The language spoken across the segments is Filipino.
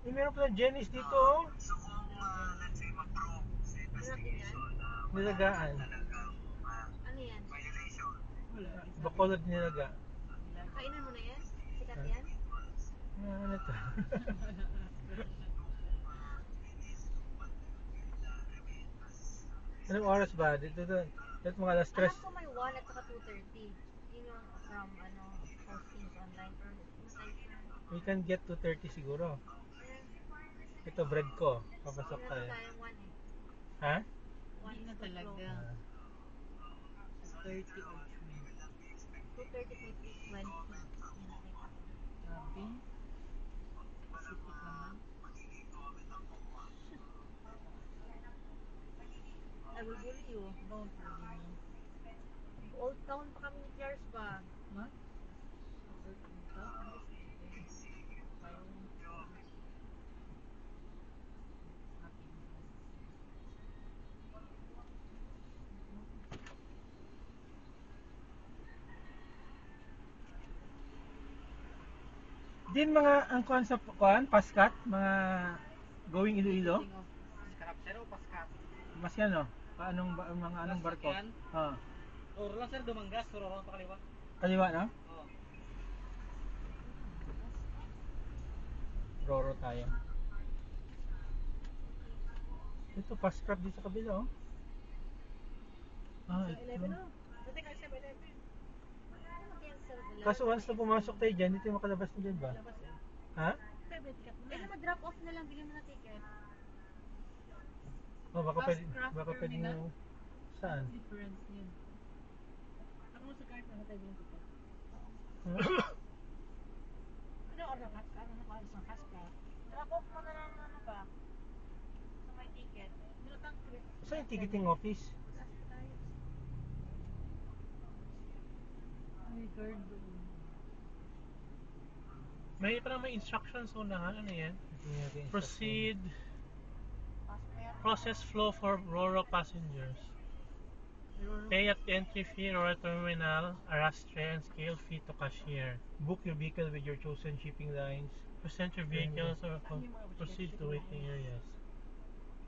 meron pa ng Jenny's dito, oh. Nilagaan. Ano yan? Bacolod nilaga. Kainan mo na yan? Sikat yan? Ano to? Anong oras ba? Dito mga alas 3. Alam ko may 1 at saka 2:30. Yun yung from postings online. Pero matay We can get 2:30 siguro. Ito bread ko. Papasok meron tayo. tayong 1 eh. Ha? 1 na talaga. 30 or 2:30 may 3:20. Grabe. Pacific naman. I will bully you. Don't bully me. Old Town pa kami ni Claire's ba? What? Din mga ang kuan sa kuan, Pascat, mga going Iloilo. Sir o Pascal? Mas yan oh. Mga anong barko? Sasakyan? Ah. Or lang sir, dumanggas. Pero lang pakaliwa. Kaliwa no? Oo. Roro tayo. Ito Pascat dito sa kabila oh. Ah, Sa 11 ito. oh. Dati ka sa 11. Kaso once na pumasok tayo dyan, dito yung makalabas na dyan ba? Ha? Pwede mag-drop off na lang, bigyan mo na ticket. Oh, baka Fast pwede, craft baka pwede terminal? mo. Saan? Difference yun. Ako mo sa card na tayo yung ticket. Huh? Ano order ka? Ano nakalis ng Casca? Drop off mo na lang ano ba? Sa may ticket. Minutang trip. Saan yung ticketing office? May card doon. May instructions unahan. Ano yan? Tingnan natin yung Proceed. Passport. Process flow for Roro passengers. Pay at the entry fee or terminal, arrastre and scale fee to cashier. station. Book your vehicle with your chosen shipping lines. Present your vehicles or proceed to waiting areas.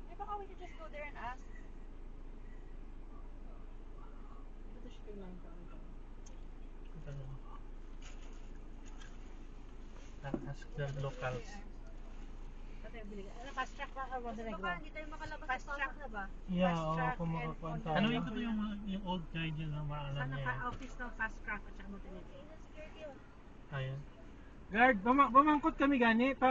Eh baka we could just go there and ask. Ito shipping line pa. Ask the locals. Ano, fast track ba? Baka hindi tayo makalabas sa pasok na ba? Yeah, Fast oo, track kung and makakuan on- tayo. Ano yung yung old guide yun na maalam Ano niya? ka office ng fast track at saka motility? Ayan. Guard, bumangkot kami gani pa